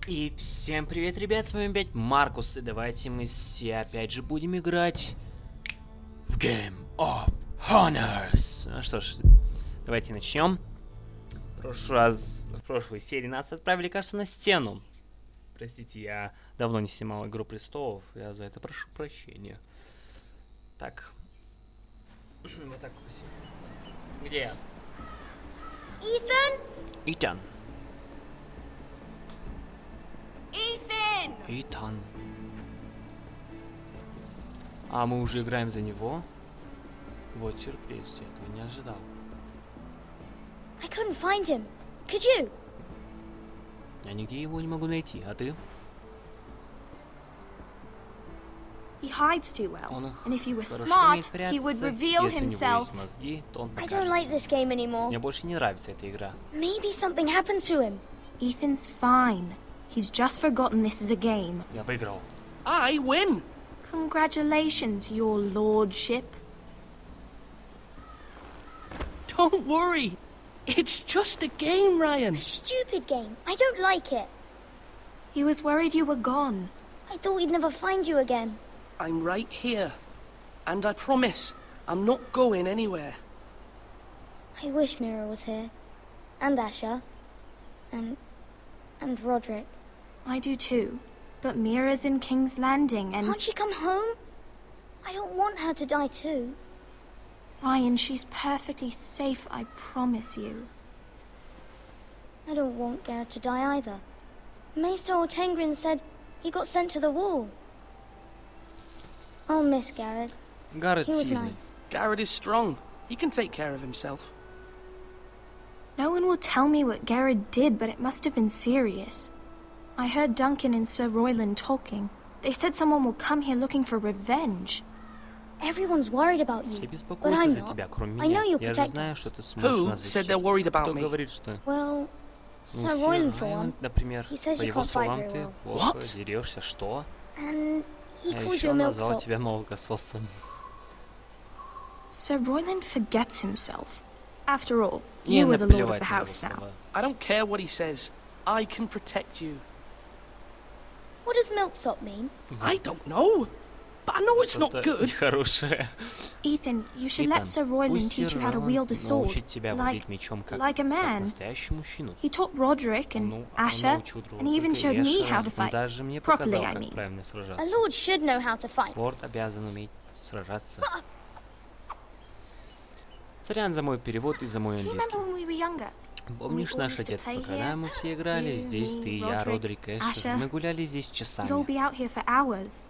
И всем привет, ребят, с вами опять Маркус, и давайте мы все опять же будем играть в Game of Honors. Ну что ж, давайте начнем. В прошлой серии нас отправили, кажется, на стену. Простите, я давно не снимал Игру Престолов, я за это прошу прощения. Так. Вот так посижу. Где я? Итан. Итан. А, мы уже играем за него? Вот сюрприз, я этого не ожидал. I couldn't find him. Could you? Я нигде его не могу найти, а ты? He hides too well, Он and if he were хорошо smart, умеет he would прятаться. reveal Если у него himself. есть мозги, то он I don't like покажется. this game anymore. Мне больше не нравится эта игра. Maybe something happened to him. Ethan's fine. He's just forgotten this is a game. Я выиграл. I win! Congratulations, your lordship. Don't worry. It's just a game, Ryan. Stupid game. I don't like it. He was worried you were gone. I thought we'd never find you again. I'm right here. And I promise, I'm not going anywhere. I wish Mira was here. And Asher. And Roderick. I do too. But Mira's in King's Landing and... Can't she come home? I don't want her to die too. Ryan, she's perfectly safe, I promise you. I don't want Garrett to die either. Maester Ortengrin said he got sent to the wall. I'll miss Garrett. Гаррет He was сильный. nice. Garrett is strong. He can take care of himself. No one will tell me what Garrett did, but it must have been serious. I heard Duncan and Sir Royland talking. They said someone will come here looking for revenge. Everyone's worried about Все you, but беспокоятся I'm за тебя, not. кроме I know меня. you'll Я же protect знаю, us. что ты сможешь Who нас said защитить. they're worried about Кто me? говорит, что... Well, Ну, Sir Сир Royland for Райан, one. например, He says по you его can't fight словам, very ты well. плохо What? дерешься. Что? And he А calls еще you a он назвал milksop. тебя молокососом. Sir Royland forgets himself. After all, Мне you were the lord of наплевать the на его house now. слова. I don't care what he says. I can protect you. What does milksop mean? I don't know. But I know it's not Что-то good. нехорошее. Ethan, you should let Итан, Sir Royland пусть teach Сир you how to Роланд wield a sword. научит тебя Like, владеть мечом как like a man. настоящий мужчину. He taught Roderick and Ну, он Asher, научил and he even Друга showed me Эшера, how to он fight. даже мне Properly, показал, I как mean. правильно A сражаться. lord should know how to fight. Лорд обязан уметь сражаться. Сорян за мой перевод и за мой Do you английский. remember when we were younger? Помнишь наше детство, когда мы все играли здесь, ты, я, Родрик, Эшер, мы гуляли здесь We'd all часами. be out here for hours.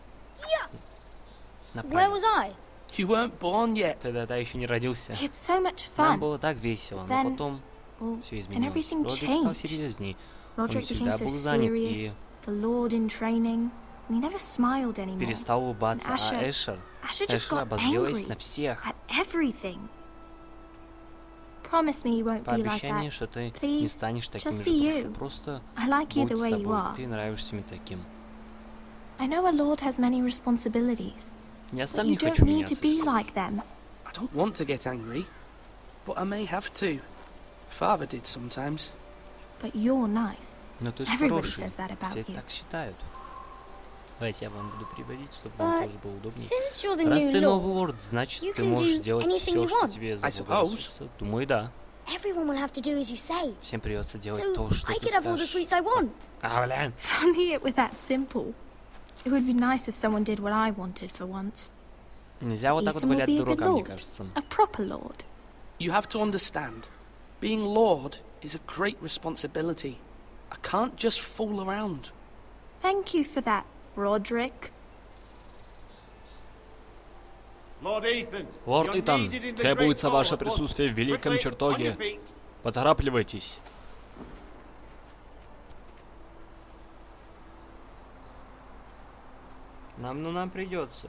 Where Направо. was I? You weren't born yet. Ты тогда еще не родился. We had so much Нам fun. было так весело, но Then, потом well, все and изменилось. everything Родрик стал changed. серьезней. Он Roderick became всегда so был занят и serious, the Lord in training, and he never smiled anymore. перестал улыбаться, а Asher- Эшер Asher just Эшер got обозлилась angry на всех. at everything. Promise me you won't be like Пообещание, that. что ты не Please, станешь таким just же. be Прошу. you. Просто I like you будь the way you собой. are. Ты нравишься мне таким. I know a lord has many responsibilities, Я but сам you не don't хочу need to меняться. be like them. I don't want to get angry. But I may have to. Father did sometimes. But you're nice. Но ты же Everybody хороший. says that about Все you. так считают. Давайте я вам буду переводить, чтобы вам But тоже было удобнее. since you're the Раз new ты новый lord, лорд, значит you ты can можешь do делать anything все, you что want. тебе I заблагорассудится. Думаю, да. everyone will have to do as you say. Всем придется делать So то, что I ты could have all the скажешь. sweets I want. А, блин. If only it were that simple. It would be nice if someone did what I wanted for once. Нельзя вот так вот Ethan will валять be a good дурака, мне lord. кажется. A proper lord. You have to understand. Being Lord is a great responsibility. I can't just fool around. Thank you for that, Roderick. Лорд Итан, требуется ваше присутствие в Великом Чертоге. Поторапливайтесь. Нам придется.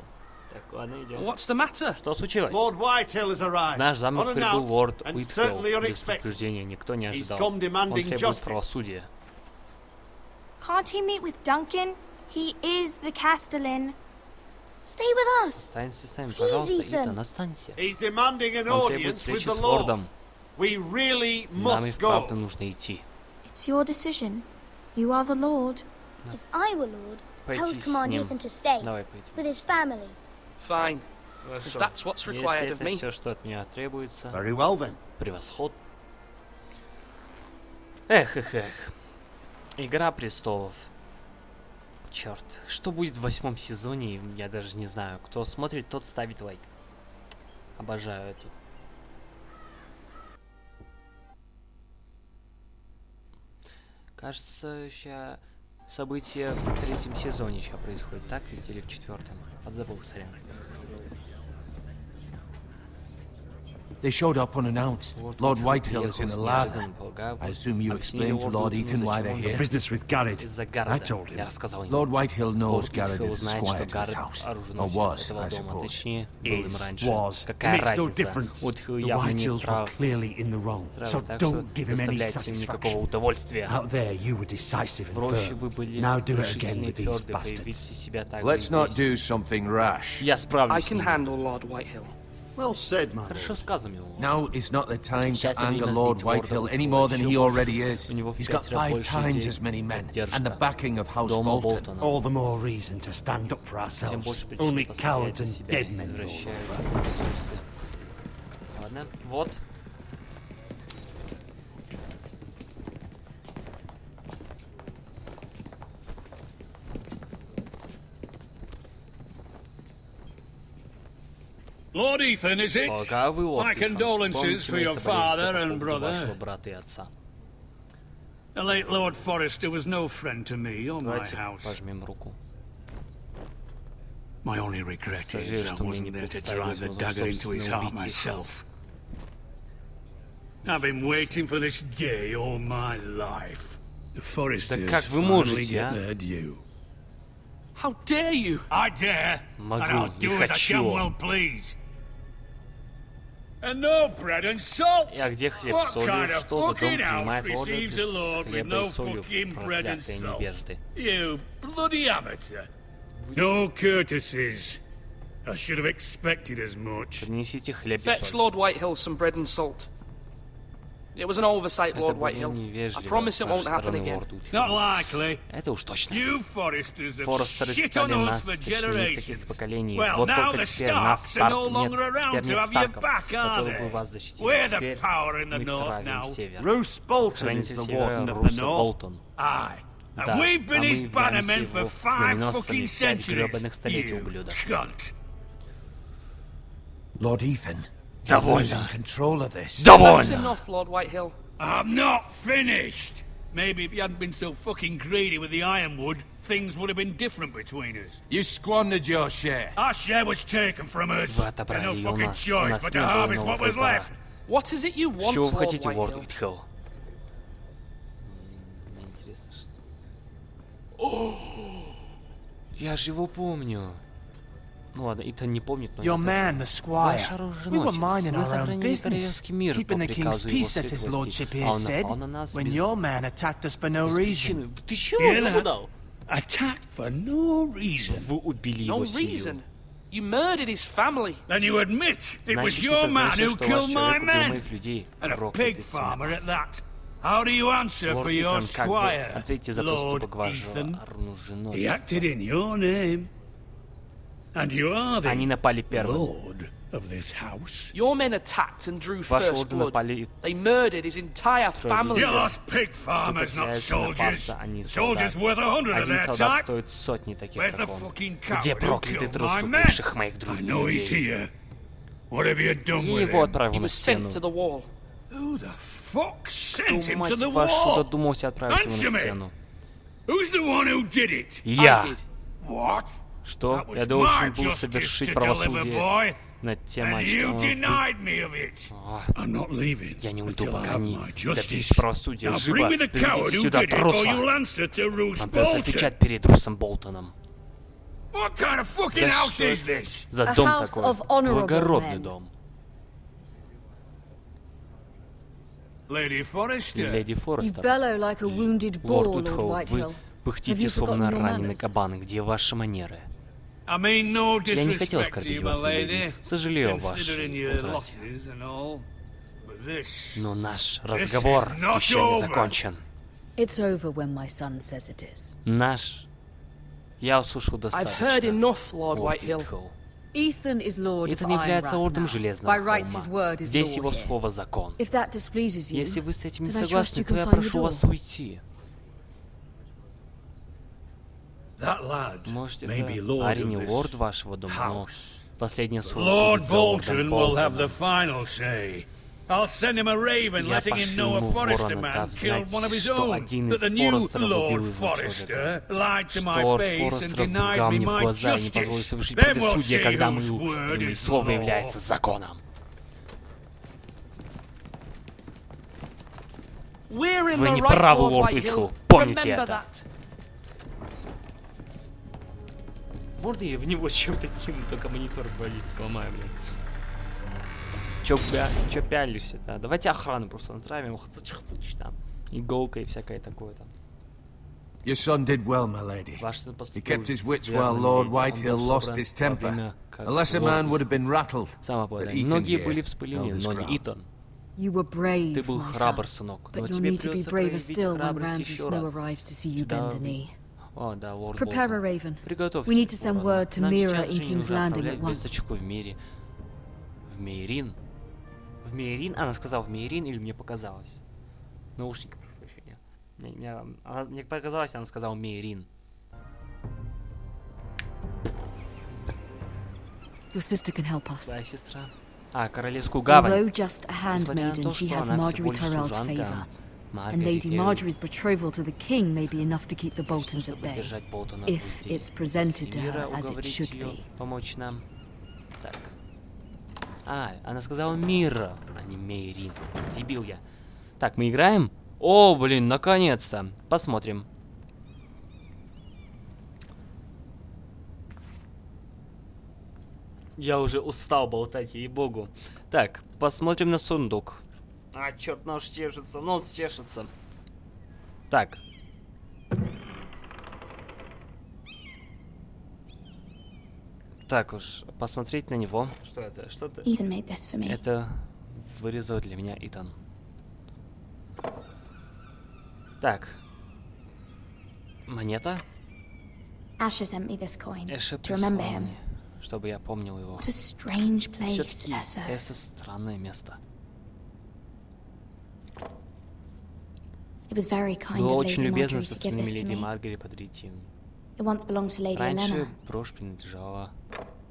Так, ладно, идем. What's the matter? Что случилось? Lord Whitehall has В arrived, наш замок прибыл unannounced лорд and Уитпилл. certainly Без unexpected. предупреждения, никто не He's ожидал. come Он demanding требует justice. правосудия. Can't he meet with Duncan? He is the Castellan. Stay with us. Останься с нами, Please, пожалуйста, Ethan. Итан, останься. He's demanding an Он требует audience with встречи the с Lord. лордом. We really Нам и must вправду go. нужно идти. It's your decision. You are the lord. If I were Lord, I Пойти would с command ним. Ethan to stay Давай пойдем. with his family. Fine. If Хорошо. that's what's Если required of это me. все, что от меня требуется. Very well then. Превосход. Эх, эх, эх. Игра престолов. Черт, что будет в 8 сезоне, я даже не знаю. Кто смотрит, тот ставит лайк. Обожаю это. Кажется, сейчас события в 3-м сезоне сейчас происходит, так ведь, или в 4-м? Подзабыл, сорян. They showed up unannounced. Lord Whitehill is in a lather. I assume you explained to Lord Ethan why they're here. Business with Garrett. Из-за I Гарреда. told him. Я рассказал ему. Lord Whitehill knows Лорд Garrett Уитхилл is a знает, squire что to this Гаррет house. Or оруженосец was, этого I дома, suppose. точнее, был им Is, раньше. was. Какая Makes no разница? difference. Уитхилл The явно не Whitehills were прав. clearly in the wrong. So Так что don't give him any доставляйте им никакого satisfaction. удовольствия. Out there you were decisive and Проще вы firm. были Now do it again решительны и with these тверды, bastards. проявите себя так же Let's not здесь. do something rash. Я I справлюсь с can ним. handle Lord Whitehill. Well said, my Хорошо lord. сказано его. Now is not the time to Сейчас anger время Lord злить лорда Whitehill Уитхилла any more than еще he больше. already is. У него в He's got 5 раз 5 больше times людей. as many men, Поддержка and the backing of House дома Bolton. Болтона. All the more reason to stand up for Тем ourselves. больше Only причин cowards постоять за and себя dead и men know возвращаются over. трусы. Ладно, вот. Lord Ethan, is it? Пока вы My отдыхом. condolences Помните for мои your соболезнования father по and поводу brother. вашего брата и отца. The late Lord Forrester was no friend to me or my Давайте house. пожмем руку. My only regret Сожалею, is I что мне не wasn't there to представилось drive the возможность dagger into his собственно heart убить их. myself. I've been waiting for this day all my life. The Forresters как вы finally можете, get а? their due. How dare you? I dare, Могу, and I'll не do as I хочу. damn well please. And no bread and salt. А где хлеб What с солью? kind of Что за дом fucking принимает house лорда receives без a lord with хлеба no и солью? fucking bread and Проклятые salt? невежды. You bloody amateur. No courtesies. I should have expected as much. Принесите хлеб и Fetch соль. Lord Whitehill some bread and salt. It was an oversight, Это Lord было Whitehill. I невежливо promise с it вашей won't happen стороны, again. лорд Уитхилл. Not likely. Это уж точно. You Forresters have Форестеры shit стали on нас, us for точнее, из каких generations. поколений. Well, Вот now только the теперь нас, Starks are Старк, no нет, longer теперь around to нет have your Старков, back, are которые бы they? вас защитили. We're the Теперь power in the мы north now. травим север. Bruce Bolton is Хранитель the севера warden of the Руса north. Болтон. Aye. Да, And we've been а his мы bannermen являемся for его 5 знаменосцами fucking 5 centuries. гребаных столетий, You ублюдок. cunt. Lord Ethan, you're Довольно. losing control of this. That's Довольно! enough, Lord Whitehill. I'm not finished. Maybe if you hadn't been so fucking greedy with the ironwood, things would have been different between us. You squandered your share. Our share was taken from us. Вы Had no отобрали ее у fucking нас. У choice нас but не to было harvest иного what was выбора. left. What is it you want, Чего вы Lord хотите, лорд Whitehill? Уитхилл? Мне интересно, что... О! Я же его помню. Ну ладно, Итан не помнит, но... Your это- man, the Ваш squire. We were оруженосец. minding Мы our own сохранили business, королевский мир по keeping the king's приказу его peace, as his светлости. lordship А here он said, напал на нас when без... your man attacked us for no без reason. причины. Ты чего Hear ему that? дал? Attacked for no reason. Вы убили No его семью. reason. You murdered his family. Then you admit it was Значит, ты your man признаешься, who что ваш killed my человек убил men. моих людей. And a Проклятый pig farmer at свинопас. that. How do you answer Лорд for your Итан, как бы squire, ответьте за Lord поступок вашего Ethan? He оруженосца. acted in your name. And you are Они the напали первым. lord of this house. Your men attacked and drew Ваши first орды blood. напали They murdered his entire family. You're lost pig farmers, not пытаясь soldiers. напасться, а не Soldiers солдат. worth 100 of Один their солдат type. стоит сотни таких, Where's the как он. fucking Где coward who проклятый killed трус my men? убивших моих I других know he's людей? here. What have you done И with его him? отправил He на was sent стену. to the wall. Who the fuck sent Кто, him to мать the вашу, wall? додумался отправить его Answer на me. стену? Who's the one who did it? I Я! did. What? Что? That was Я my должен был justice совершить to deliver, правосудие boy. над тем And you мальчиком. denied me of it. I'm not leaving Я не уйду, until I пока have не my добьюсь justice. правосудия. Now bring Живо me the coward приведите who сюда did it, or труса. you'll answer to Roose Вам придется Bolton. отвечать перед Русом Болтоном. What kind of fucking Да house что is это this? за A дом house такой? of honorable Благородный men. дом. Lady Forrester. Леди You Форестер. bellow like a wounded bull, Лорд Lord Уитхилл, вы Whitehill. Have пыхтите, you словно forgotten your раненый manners? кабан. Где ваши манеры? I mean no Я не хотел disrespect to оскорбить you, вас, my миледи. lady. Сожалею о Considering вашей your утрате. losses and all. But this... Но наш разговор is not еще не over. закончен. It's over when my son says it is. Наш. Я услышал I've достаточно. heard enough, Lord Лорд Whitehill. Уитхилл. Ethan is Lord of Итан является Ironrath лордом now. Железного By rights, his холма. word is Здесь law его here. слово закон. If that displeases you, Если вы с этим не then I trust согласны, you то can я find the прошу door. вас уйти. That lad Может, may be это lord парень и of лорд this вашего дома, но house. последнее слово Lord будет за лордом Bolton will have the Болтоном. final say. I'll send him a raven, Я letting him пошлю know a ему Forrester ворона, man дав killed знать, one of his что own. один That из the new Форестеров убил Lord его Forrester человека. lied to Что my лорд face and Форестер denied лгал me мне в my глаза и не позволил justice. совершить Then we'll правосудие, see когда whose word мои is слово law. является законом. We're in Вы the не right, правы, Lord лорд Whitehill. Уитхилл. Помните Remember это. that. Можно я в него чем-то кину, только монитор, боюсь, сломаю, блин. Чё пялюсь это? Давайте охрану просто натравим. Там. Иголка и всякое такое там. Your son did well, my lady. Ваш сын He поступил kept his wits верно, while Lord миледи. Он Whitehill был lost собран his во temper. время, как A lesser лорд man would have been rattled, but самообладания. Ethan Многие here были held вспылены, his но не ground. Итан. You were brave, Ты был my храбр, son. сынок, но But you'll тебе need to be придется braver проявить still when храбрость Ramsay's еще Snow раз. arrives to see you Сюда- bend the knee. О, да, лорд Prepare a Болтон. raven. Приготовьте We need to send ворона. word to Нам Mira сейчас in же King's нужно Landing отправлять at once. весточку в Мейрин. В Мейрин? Она сказала в Мейрин или мне показалось? Наушники прошу еще нет. Мне показалось, она сказала Мейрин. Your sister can help us. Твоя сестра. Королевскую гавань. Although just a Несмотря на handmaiden, то, she что has она всего Marjorie лишь Tyrell's служанка favor. And Маргарет Lady Marjorie's betrothal to the king may be enough to keep the Boltons at чтобы bay, держать Болтона в if узде. it's presented to Мира her as it уговорить should ее be. помочь нам. Так. Она сказала Мира, а не Мейрин. Дебил я. Так, мы играем? О, блин, наконец-то. Посмотрим. Я уже устал болтать, ей-богу. Так, посмотрим на сундук. Черт, нос чешется. Так. Так уж, посмотреть на него. Что это? Что-то... Ethan made this for me. Это вырезал для меня Итан. Так. Монета. Asher sent me this coin Эша to remember прислал him. мне, чтобы я помнил его. What a strange place, Все-таки Essos. это странное место. It was very kind Было of очень Lady любезно Marjorie со to give стороны this to леди me. Маргаret подарить им. It once belonged to Lady Раньше Elena. брошь принадлежала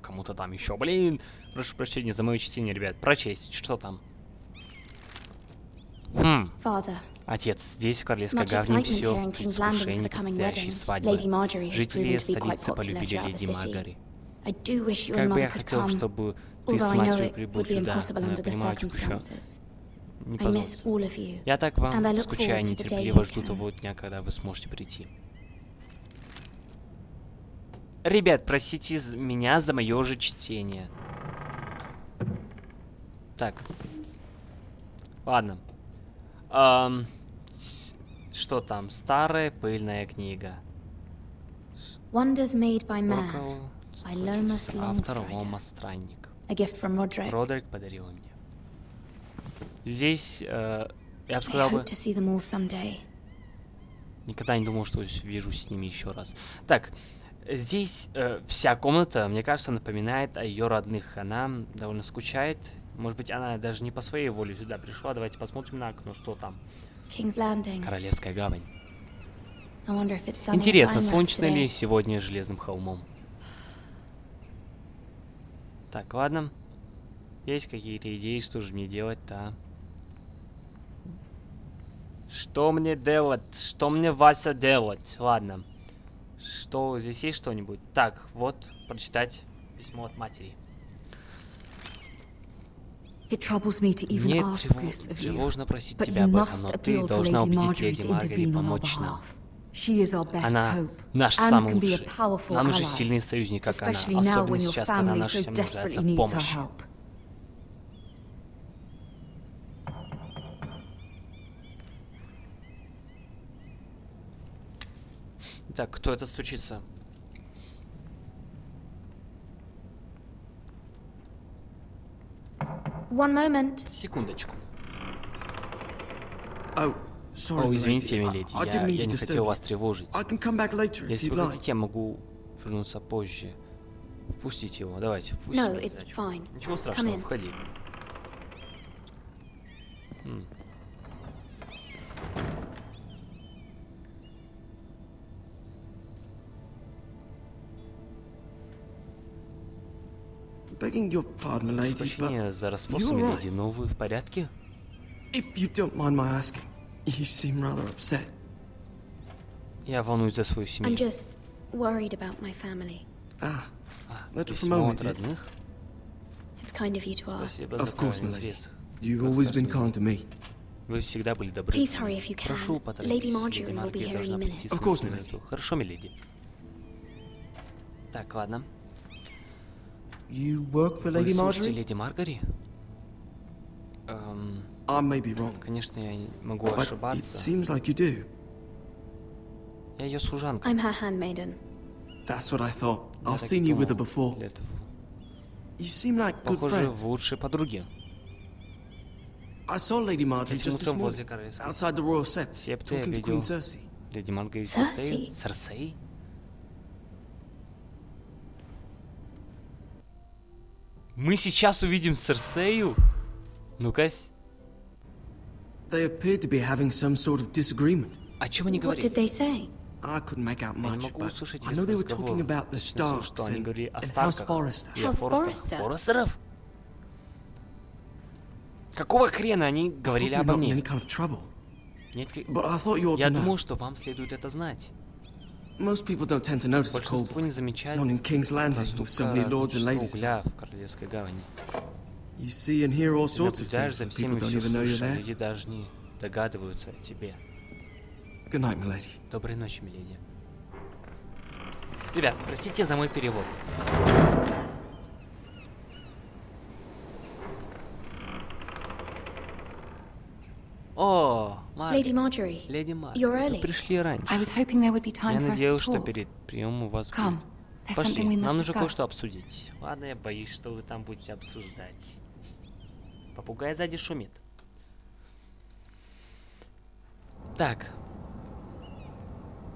кому-то там еще. Блин, прошу прощения за мое чтение, ребят. Прочесть, что там? Father, Отец, здесь в Королевской much гавани excitement все here в in King's Landing for предвкушении the coming предстоящей wedding. свадьбы. Lady Marjorie has Жители proven to be quite столицы popular полюбили throughout леди the city. Маргари. I do wish you and Как бы Mother я could хотел, come, чтобы ты с although I know матерью it прибыл would be сюда, impossible но я under the понимаю, что еще circumstances. не I miss позволится. all of you. Я так And I вам look скучаю, forward to the day нетерпеливо you жду can. того дня, когда вы сможете прийти. Ребят, простите меня за мое же чтение. Так. Ладно. Что там? Старая пыльная книга. Wonders made by man. Оракул, by Lomas автор Longstrider. Лома Странник. A gift from Roderick. Родерик подарил мне. Здесь, я бы I сказал бы, hope to see them all someday. никогда не думал, что вижу с ними еще раз. Так, здесь вся комната, мне кажется, напоминает о ее родных. Она довольно скучает. Может быть, она даже не по своей воле сюда пришла. Давайте посмотрим на окно, что там. King's Landing. Королевская гавань. I wonder if it's sunny Интересно, at Ironrath солнечно ли today. сегодня Железным холмом? Так, ладно. Есть какие-то идеи, что же мне делать-то? Что мне делать? Что мне, Вася, делать? Ладно. Что, здесь есть что-нибудь? Так, вот, прочитать письмо от матери. It troubles me to even Мне ask this of you, тревожно просить but тебя you об этом, must но ты appeal to должна Lady убедить Marjorie леди to Маргари intervene on our помочь нам. behalf. She is our best Она hope, наш and самый can be a лучший. powerful Нам нужен ally, сильный союзник, как она. especially now Особенно when your сейчас, когда family наша so семья нуждается desperately в needs our помощи. help. Так, кто это стучится? One moment. Секундочку. Oh, Sorry, О, извините, milady. миледи, I я didn't mean не to хотел disturb вас you. тревожить. I can come back later if Если you'd вы like. хотите, я могу вернуться позже. Впустите его, давайте, впустите No, меня, it's зайчик. fine. Ничего Come страшного, in. входи. Begging your pardon, milady, Прощение but за расспросы, you all миледи, но вы в порядке? if you don't mind my asking, you seem rather upset. Я волнуюсь за свою I'm семью. just worried about my family. Ah, letter from Письмо home, от is it? родных. It's kind of you to ask. Спасибо за Of course, проявленный milady. интерес. You've Как always been скажете, kind to me. Вы всегда были добры. Please hurry if you can. Прошу, Lady поторопитесь. Marjorie Леди will be Маргаret here должна any прийти minute. с Of course, минуты на milady. минуту. Хорошо, миледи. Так, ладно. You work for Вы Lady служите Marjorie? леди Маргари? I may be wrong, Конечно, я могу but it ошибаться. seems like you do. Я ее служанка. I'm her handmaiden. That's what I thought. Я I've так seen и you with her думал. before. Для этого. You seem like good Похоже, friends. вы лучшие подруги. I saw Lady Marjorie Этим just this утром возле morning, королевской outside the royal sept, септы я talking to видел Queen Cersei. леди Маргари Cersei? Серсей? Мы сейчас увидим Серсею? Ну-ка. They appeared to be having some sort of disagreement. О чем они What did говорили? they say? I couldn't make out Я не much, могу but услышать I весь know they were разговор. talking about the В смысле, Starks что они and, говорили о and House Старках Forrester. и о House Форестерах. Forrester? Форестеров? Какого хрена они говорили Hope you're обо not in any мне? kind of trouble. Нет, But I thought you ought я to know. думал, что вам следует это знать. Most people don't tend to notice a cold Большинство не замечает not in King's Landing with so проступка many lords and разночного ladies. угля в Королевской гавани. You see and hear all Ты sorts of наблюдаешь things, за but всеми, people don't все even know you're слушаешь, а there. люди даже не догадываются о тебе. Good night, milady. Доброй ночи, миледи. Ребят, простите за мой перевод. О, Lady Marjorie, Леди Маргаret, you're вы early. пришли раньше. I was hoping there would be time Я for us to надеялся, что talk. перед приемом у вас Come, будет. there's Пошли, something we нам must нужно кое-что discuss. обсудить. Ладно, я боюсь, что вы там будете обсуждать. Попугай сзади шумит. Так,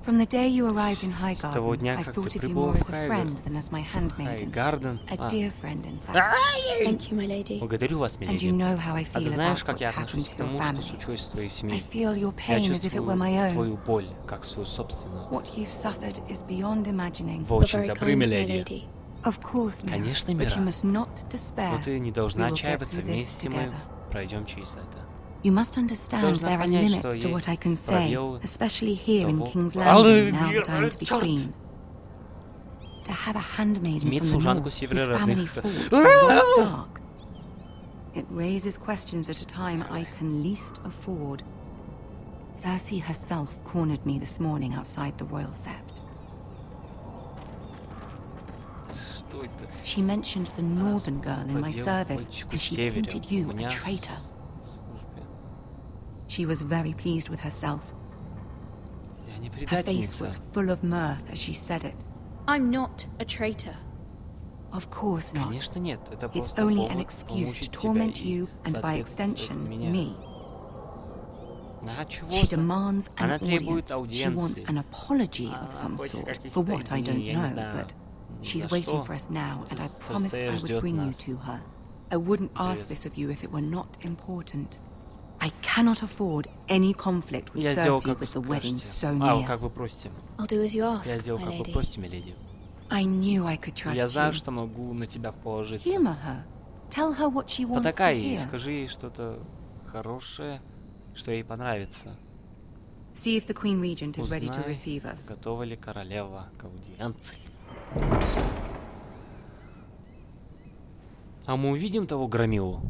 From the day you arrived in с того Highgarden, дня, I как thought ты of you прибыла more в as a friend than as my handmaiden. Хайгарден. A dear friend, in fact. Thank you, my lady. Благодарю вас, And миледи. you know how I А ты feel знаешь, about как what's я отношусь happened к to your тому, что family. случилось с твоей I семьей? feel your Я pain as if it were my чувствую own. твою боль, как свою собственную. What you've suffered is beyond imagining. Вы You're очень very добры, kind, my миледи. lady. Of course, Mira, Конечно, but Мира. you must not despair. Но ты не должна We will get отчаиваться, through this вместе мы together. пройдем через это. You must understand Должна there are понять, что limits to what I есть can say, пробелы especially here in того- King's Ала, Landing, now that I'm to be чёрт! queen. To have a handmaiden Иметь from the служанку north севера whose family родных. fought for Lord Stark. It raises questions at a time I can least afford. Cersei herself cornered me this morning outside the royal sept. Что это? She mentioned the northern girl in my Подел service, ходочку and she северя. painted you У a меня traitor. службе. She was very pleased with herself. Я не Her face was предательница. full of mirth as she said it. I'm not a traitor. Of course not. Конечно нет, это It's просто only an повод excuse to помучить тебя torment и, you and, by соответственно, extension, меня. me. А чего She за- demands an Она требует audience. She wants аудиенции. an apology Она of some хочет sort каких-то for what I don't извинений, я не know, знаю, but she's за waiting что. for us now, and I Cersei promised I would ждет bring you нас. to her. I wouldn't ask this of you if it were not important. I cannot afford any conflict with Я сделал, Cersei как вы with the wedding скажете. so А, near. как вы просите. I'll do as you ask, Я сделал, my как вы lady. просите, миледи. I knew I could trust Я знаю, you. что могу на тебя положиться. Humor her. Tell her what she wants to Потакай ей, hear. скажи ей что-то хорошее, что ей понравится. See if the Queen Regent is ready to Узнай, receive us. готова ли королева к аудиенции. А мы увидим того громилу?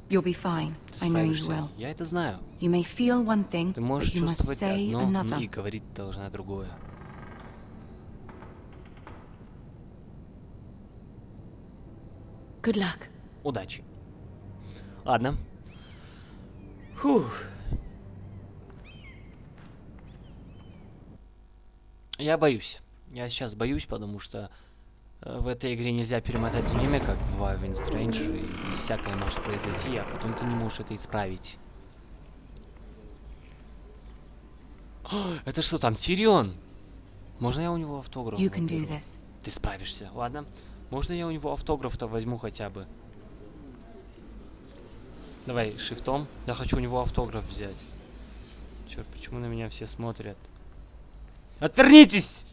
You'll be fine. Ты I know you справишься. will. Я это знаю. You may feel one thing, Ты but можешь you must чувствовать say одно another. и говорить должна другое. Good luck. Удачи. Ладно. Фух. Я боюсь. Я сейчас боюсь, потому что В этой игре нельзя перемотать время, как в Life is Strange, и здесь всякое может произойти, а потом ты не можешь это исправить. Это что там, Тирион? Можно я у него автограф возьму? Ты справишься, ладно? Можно я у него автограф-то возьму хотя бы? Давай, шифтом. Я хочу у него автограф взять. Черт, почему на меня все смотрят? Отвернитесь!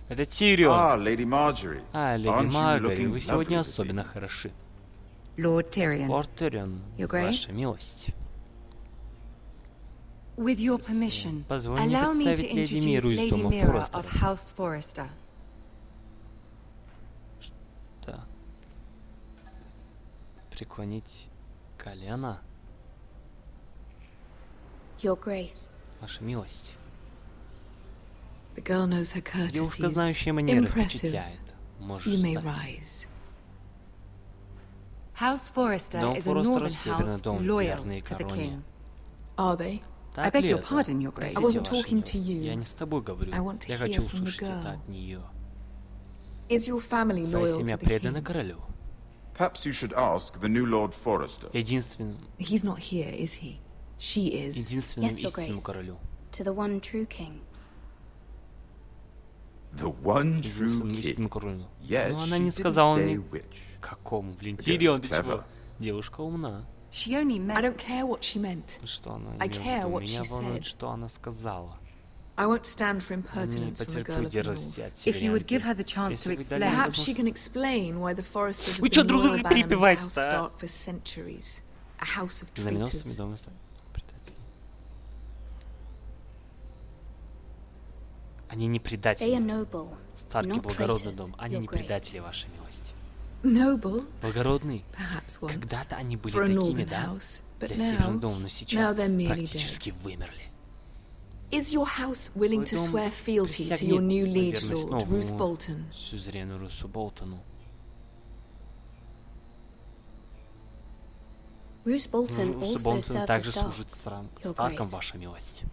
Это Тирион. Леди Марджори. Леди Марджори, вы сегодня особенно хороши. Лорд Тирион. Лорд Тирион, ваша милость. With your permission, Позволь мне allow me to представить леди Миру introduce из Lady дома Mira Форестера. of House Forrester. Что? Преклонить колено? Your Grace. Ваша милость. The girl knows her Девушка, courtesies. знающая манеры, Impressive. впечатляет. Можешь You may встать. rise. House Forrester Дом is a Форестера, northern северный house дом, loyal верный to the короне. king. Are they? I Так beg ли your это? pardon, Your Grace. Простите, I wasn't ваша talking to милость. you. Я не с тобой говорю. I want to Я hear хочу from the услышать это girl. от нее. Is your family Твоя loyal семья to the предана king? королю. Perhaps you should ask the new Lord Forrester. Единственным He's not here, is he? She is. единственным Yes, Your истинным Grace. королю. To the one true king. The one true Единственным king. истинным королю. Yet Но она she не didn't сказала say мне, which. какому. Блин, Again, Тирион, it's ты clever. чего? Девушка умна. She only I meant don't care what she meant. Что она I имела в care виду? what Меня she волнует, said. что она сказала. I won't stand for Не impertinence from a girl потерплю of the дерзости north. от if you would give северянки. her the chance Если to вы дали explain. мне Perhaps she возможность- can explain why the Forresters Вы have чё been друг loyal друга band to перебиваете-то, House а? Stark for centuries. A house of Знаменосцами traitors. дома предателей. Они не They are предатели. noble, Старки not благородный traitors, дом. Они Your не Grace. предатели, ваша милость. Noble, Благородный. perhaps once, Когда-то они были for a такими, northern да? house, but Для now, северного дома, но сейчас they're merely практически вымерли. is your house willing to Твой дом swear fealty to присягнет your new на liege верность lord, Roose новому Bolton? сюзерену Русу Болтону. Bruce Bolton Рус also Болтон served the также Stark. служит Your Старкам, Grace. ваша милость.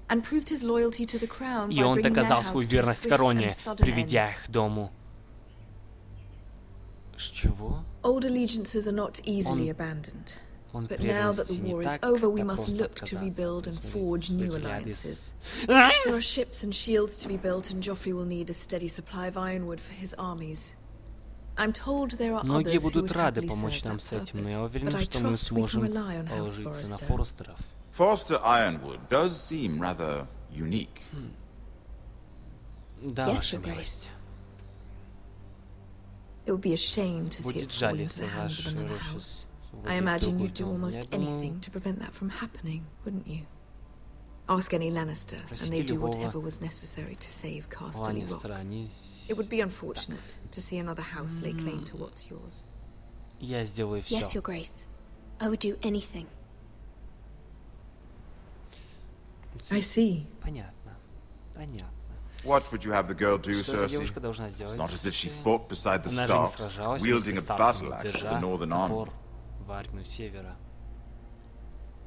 And proved his loyalty to the crown И by он bringing their доказал house свою to a верность swift короне, and sudden приведя end. их к дому. Чего? Old allegiances are not easily Он- abandoned. Он But now that преданности the не war is так, over, we да must просто look to отказаться. rebuild and Смотрите, forge свои new взгляды alliances. с- There are ships and shields to be built, and Joffrey will need a steady supply of ironwood for his armies. I'm told there are Многие others who будут would рады happily помочь serve нам that с этим, но purpose, я but уверен, I что мы trust we can сможем rely on House положиться на Forrester. Форестеров. Forrester Ironwood does seem rather unique. Да, Yes, ваша Your Grace. милость. It would be a shame to see Будет it fall жаль, into если the hands of ваши another рощи house. вводят I в imagine другой you'd do дом. almost Я думаю, anything to prevent that from happening, wouldn't you? Ask any Lannister, and Прости they'd do любого whatever was necessary to save Casterly Rock. Ланнистера, они... It would be unfortunate to see another house lay claim to what's yours. Я сделаю все. Yes, Your Grace. I would do anything. I see. Понятно. Понятно. What would you have the girl do, Что эта Cersei? девушка должна сделать? It's not as if she fought beside the Она же не Starks, сражалась wielding вместе a с Старком, battle axe of the держа Northern Army. топор в армию Севера.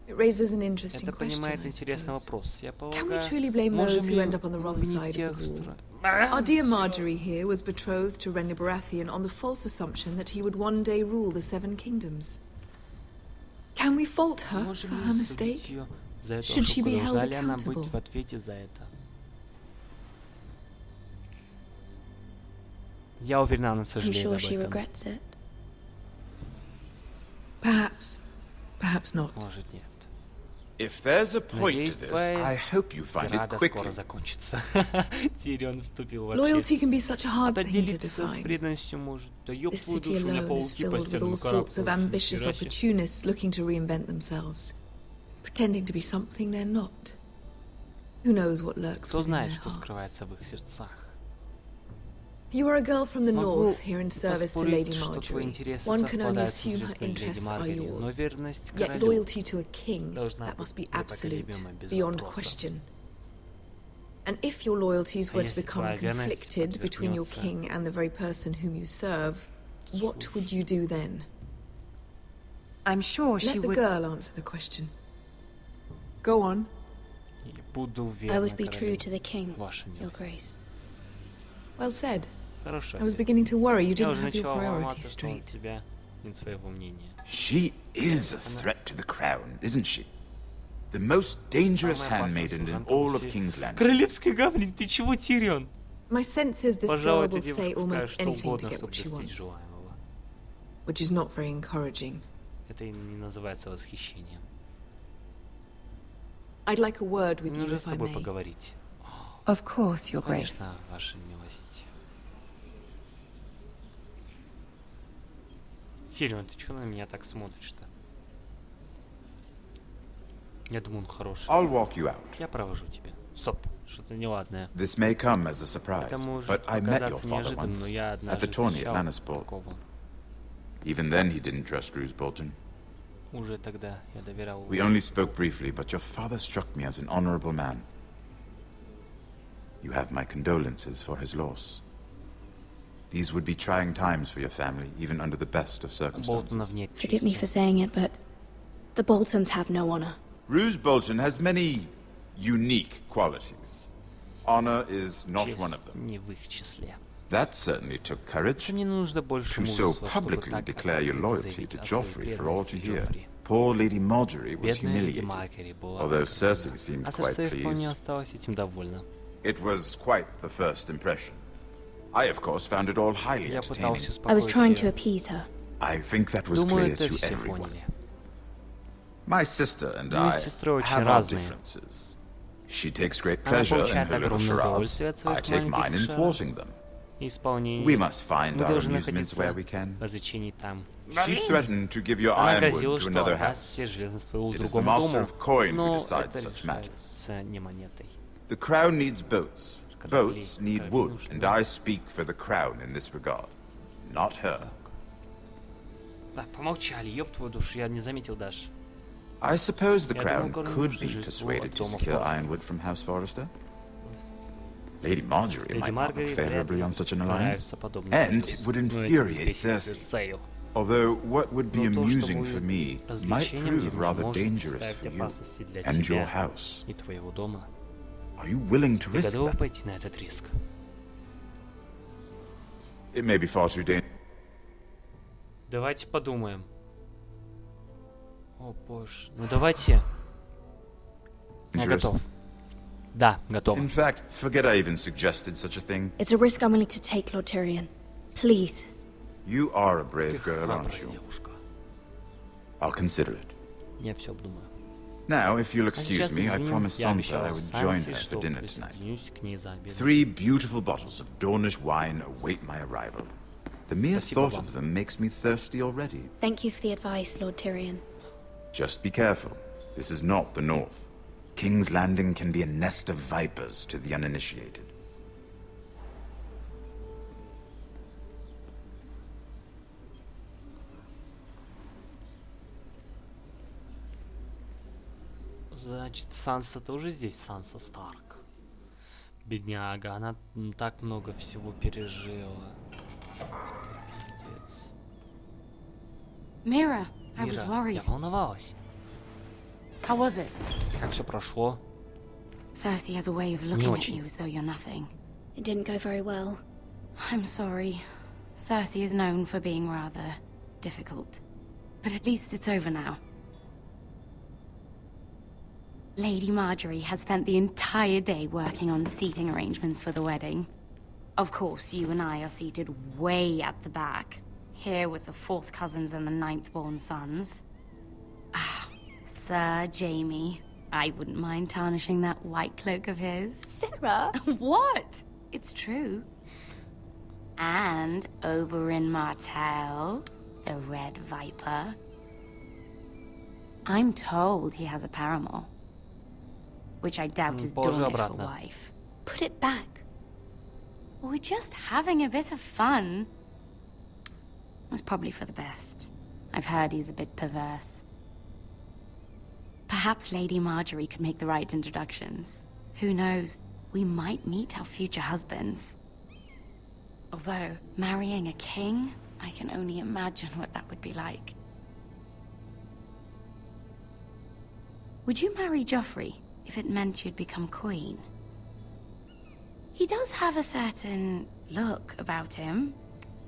It raises an interesting Это поднимает question, I интересный suppose. вопрос. Я Can we полагаю, truly blame можем those who ли end up on the wrong мы винить side тех, of the war? что... Our dear Marjorie here was betrothed to Renly Baratheon on the false assumption that he would one day rule the Seven Kingdoms. Can we fault her for Можем her ли судить mistake? ее за эту Should she ошибку? be held Должна ли она быть accountable? в ответе за это? Я уверена, она I'm сожалеет sure об she этом. regrets it. Perhaps. Perhaps not. Может, нет. If there's a point Надеюсь, to this, твоя I hope you find it тирада скоро quickly. закончится. Тирион вступил вообще. Loyalty can be such a hard thing to Определиться с define. преданностью может. Да ёб This твою city душу, у меня alone is пауки по filled with стенам all sorts of карабкаются. ambitious Нихера себе. opportunists looking to reinvent themselves, pretending to be something they're not. Who knows what lurks Кто within знает, their что hearts? скрывается в их сердцах. You are a girl from the Могу north here in service to Lady поспорить, что твои Marjorie. интересы One can only совпадают с assume her интересами леди interests are Маргари, но yours. верность Yet королю loyalty to a king, должна that must be быть absolute, непоколебима, без beyond вопросов. question. And if your loyalties А were to если become твоя верность conflicted between your подвергнется king and the very person whom you serve, what would you do then? I'm sure she Let the would. girl answer the question. Go on. И буду I верна would be true королю, to the king, ваша Your милость. Grace. Well said. Хорошо. I was beginning to worry you Я didn't уже have your начала priorities волноваться, что у straight. тебя нет своего мнения. She is a threat to the crown, isn't she? The most dangerous handmaiden in all of King's Landing. Королевская гавань, ты чего, Тирион? My sense is this girl Пожалуй, will эта say девушка almost скажет что anything to угодно, get чтобы what she достичь wants, желаемого. which is not very encouraging. Это и не называется восхищением. I'd like a word with Мне you, нужно с if I тобой may. поговорить. Of course, Your Grace. Конечно, ваша милость. Тирион, ты что на меня так смотришь-то? Я думаю, он хороший. I'll walk you out. Я провожу тебя. Стоп, что-то неладное. This may come as a surprise, Это может but I met your показаться father неожиданным, once но я at однажды the tourney at встречал Lannisport. такого. Even then, he didn't trust Roose Bolton. Уже тогда я доверял. We only spoke briefly, but your father struck me as an honorable man. You have my condolences for his loss. These would be trying times for your family, even under the best of Болтонов circumstances. нет Forgive me чести. for saying it, but the Boltons have no honor. Roose Bolton has many unique qualities. Honor is not one of Честь them. не в их числе. That certainly took courage. Что мне нужно больше To so мужества, чтобы publicly так declare your открыто loyalty заявить to о своей Joffrey for all to преданности hear. Джоффри. Poor Lady Marjorie was Бедная леди humiliated, Маргари была although оскорблена. Cersei seemed А quite Серсей вполне pleased. осталась этим довольна. It was quite the first impression. I, of course, found it all highly Я entertaining. пытался I was trying to успокоить appease her. I think that was Думаю, clear это to все everyone. поняли. My sister and Мы I с сестрой очень have our разные. differences. She takes great Она pleasure in получает her little огромное charades. удовольствие от I своих take mine маленьких in шаров. thwarting them. Исполнении. We must find Мы our должны amusements находиться where we can. в развлечении там. She threatened to give your Она ironwood грозила, to что another отдаст house. все железно своего It is the другому master дому, of coin who но decides это such matters. решается не монетой. The crown needs boats. Корабли. Boats need Корабли wood, нужны. and I speak for the crown in this regard. Not her. А, помолчали, ёб твою душу, я не заметил даже. I suppose the Я crown думаю, королю could нужно be жительство persuaded от to дома secure Форестера. ironwood from House Forrester. Lady Marjorie Леди might not look Маргаret favorably on such an alliance, нравится подобный and союз, it would но этим infuriate взбесится Cersei. Сейл. Although what would be Но то, что amusing for будет me, might развлечением prove его, rather может dangerous представить for you опасности для and your тебя house. и твоего дома. Are you willing to Ты risk готов that? пойти на этот риск? It may be far too dangerous. Давайте подумаем. О боже, ну давайте. Я готов. Да, готов. In fact, forget I even suggested such a thing. It's a risk I'm willing to take, Lord Tyrion. Please. You are a Ты brave girl, aren't храбрая you? девушка. I'll consider it. Я все обдумаю. Now, if you'll А excuse сейчас, me, I извини, promised я Sansa обещал I would join Сансе, her for что dinner tonight. присоединюсь к ней за обедом. 3 beautiful bottles of Dornish wine await my arrival. The mere Спасибо thought вам. of them makes me thirsty already. Thank you for the advice, Lord Tyrion. Just be careful. This is not the North. King's Landing can be a nest of vipers to the uninitiated. Значит, Санса тоже здесь, Санса Старк. Бедняга, она так много всего пережила. Это пиздец. Mira, I was Мира, worried. я волновалась. How was it? Как все прошло? Cersei has a way of looking at очень. you as though you're nothing. It didn't go very well. I'm sorry. Cersei is known for being rather difficult. But at least it's over now. Lady Marjorie has spent the entire day working on seating arrangements for the wedding. Of course, you and I are seated way at the back, here with the 4th cousins and the 9th-born sons. Ah, Sir Jaime. I wouldn't mind tarnishing that white cloak of his. Sarah? What? It's true. And Oberyn Martell, the Red Viper. I'm told he has a paramour. Which I doubt is Положи Dornish for обратно. wife. Put it back. We're just having a bit of fun. That's probably for the best. I've heard he's a bit perverse. Perhaps Lady Marjorie could make the right introductions. Who knows? We might meet our future husbands. Although, marrying a king, I can only imagine what that would be like. Would you marry Joffrey if it meant you'd become queen? He does have a certain look about him.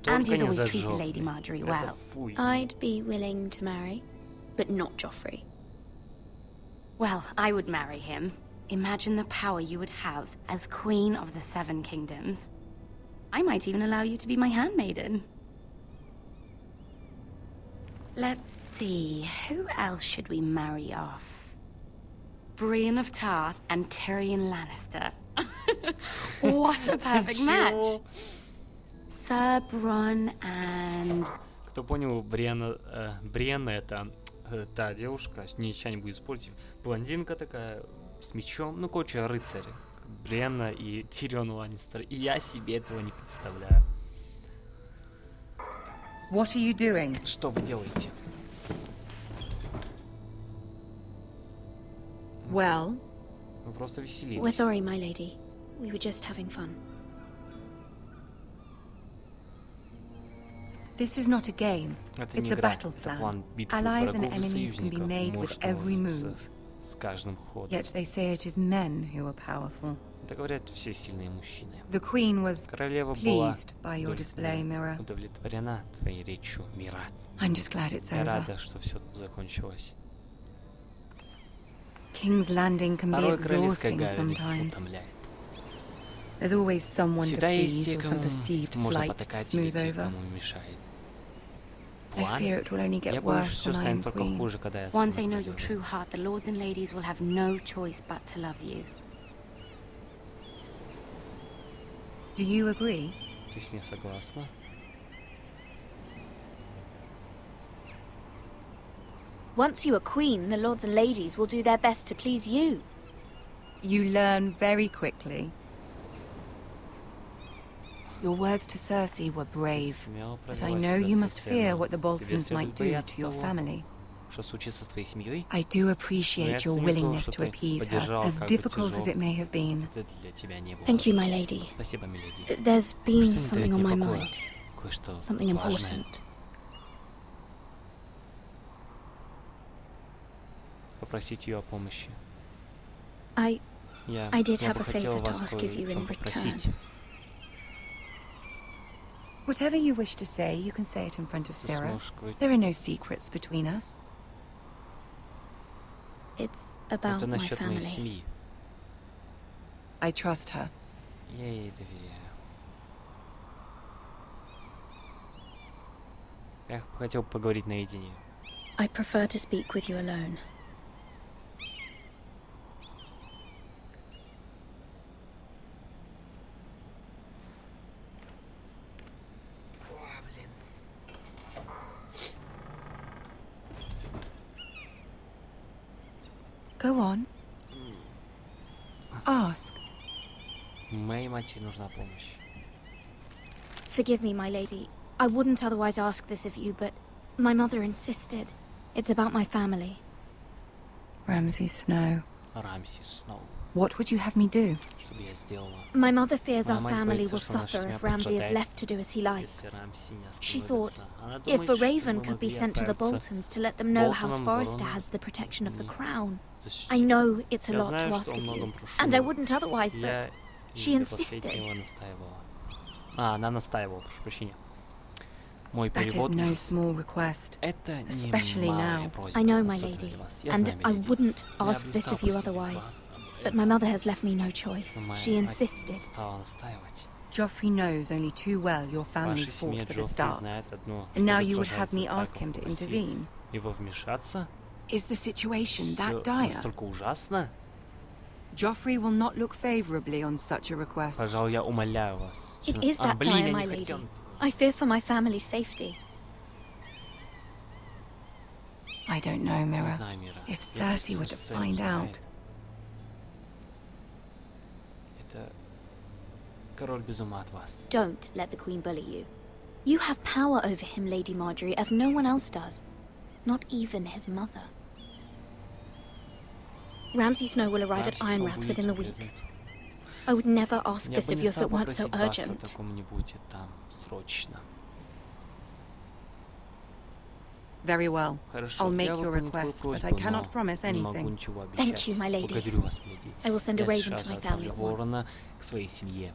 And Только he's не always за treated Джоффри. Lady Marjorie Это well. фуй. I'd be willing to marry, but not Joffrey. Well, I would marry him. Imagine the power you would have as Queen of the Seven Kingdoms. I might even allow you to be my handmaiden. Let's see, who else should we marry off? Brienne of Tarth and Tyrion Lannister. What a perfect match! Sir Bronn and... Кто понял, Бриенна это та девушка, ничего не будет спорить, блондинка такая, с мечом, ну, короче, рыцарь. Бриенна и Тирион Ланнистер. И я себе этого не представляю. What are you doing? Что вы делаете? Well? Вы просто веселились. We're sorry, my lady. We were just having fun. This is not a game. Это It's не a игра, battle это plan. план битвы Allies and врагов и enemies can be союзников. made with Может every наложиться move. с каждым ходом. Yet they say it is men who are powerful. Это говорят все сильные мужчины. The Queen was Королева была pleased by your display, Mira. удовлетворена твоей речью, Мира. I'm just glad it's Я over. рада, что все закончилось. King's Landing can be Порой королевская exhausting гавань sometimes. утомляет. There's always someone to Всегда есть please те, or some кому perceived можно slight to потакать или smooth те, over. кому мешает. I fear it will only Я get боюсь, worse что when I am станет только Queen. хуже, когда я Once стану they know your королевой. true heart, the lords and ladies will have no choice but to love you. Do you agree? Ты с ней согласна? Once you are queen, the lords and ladies will do their best to please you. You learn very quickly. Your words to Cersei were brave, but I know you must fear what the Boltons might do to your family. Что случится с твоей семьей? I do appreciate your willingness to appease her, as difficult as it may have been. Это для тебя не было. Thank you, my lady. Спасибо, миледи. There's been Что не something дает on мне my покоя? mind. Кое-что Something важное. important. Попросить ее о помощи. I Я did бы have a хотел favor to вас ask of you кое о чем in попросить. return. Whatever you wish to say, you can say it in front of Ты Sarah. сможешь говорить. There are no secrets between us. It's about Это my насчет моей family. семьи. I trust her. Я ей доверяю. Я бы хотел поговорить наедине. I prefer to speak with you alone. Go on. Ask. Моей матери нужна помощь. Forgive me, my lady. I wouldn't otherwise ask this of you, but my mother insisted. It's about my family. Ramsay Snow. Рамси Сноу. What would you have me do? Что бы я сделала, My mother fears our Моя мать family боится, will что наша suffer семья if Ramsay is пострадает, left to do as he likes. если Рамси не She остановится? thought, Она if думает, a что raven мы could be могли sent to the отправиться Boltons to let them know House Болтоном, Forrester Вороном, has the protection of the не crown. защитить. I know it's a Я lot знаю, to что ask о of многом you, прошу, and I но wouldn't otherwise, я but she до последнего insisted. настаивала. Она настаивала, прошу прощения. Мой That is перевод no может... small request. Это especially не малая now. просьба, I know, my особенно lady, для вас. Я and знаю, I миледи. wouldn't Я бы ask не this стал of you просить otherwise. вас об But my этом, mother has left me no но choice. моя She мать insisted. стала настаивать. Joffrey knows only too well your family Ваша семья fought for the Джоффри знает Starks. одно, And now чтобы you would have сражаться me с ask Старком him to в России. intervene. Его вмешаться? Is the situation Всё that dire? настолько ужасно? Joffrey will not look favorably on such a request. Пожалуй, я умоляю вас. It Всё is нас- that блин, dire, я my не lady. хотел. I fear for my family's safety. I don't know, Не Mira. знаю, Мира. If Если Cersei were to Cersei find узнает, out. Это король без ума от вас. Don't let the Queen bully you. You have power over him, Lady Marjorie, as no one else does. Not even his mother. Ramsay Snow will arrive at Рамси Ironrath будет within the week. признать. I would never ask Я this бы of не you if стал it weren't so попросить вас о urgent. таком не будьте там срочно. Very well. Хорошо, I'll make я your выполню твою request, but I просьбу, cannot но promise не могу anything. ничего обещать. Thank you, my lady. Благодарю вас, миледи. I will send a Я raven сейчас to my отправлю family at once. ворона к своей семье.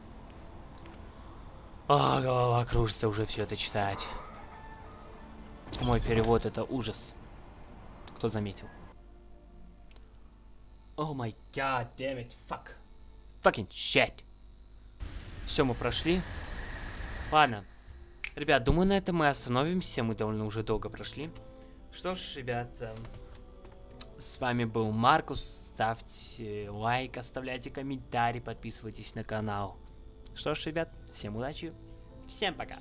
А, голова кружится уже все это читать. Мой перевод это ужас. Кто заметил? О май гад, damn it, fuck. Fucking shit. Все, мы прошли. Ладно. Ребят, думаю, на этом мы остановимся. Мы довольно уже долго прошли. Что ж, ребят, с вами был Маркус. Ставьте лайк, оставляйте комментарий, подписывайтесь на канал. Что ж, ребят, всем удачи. Всем пока.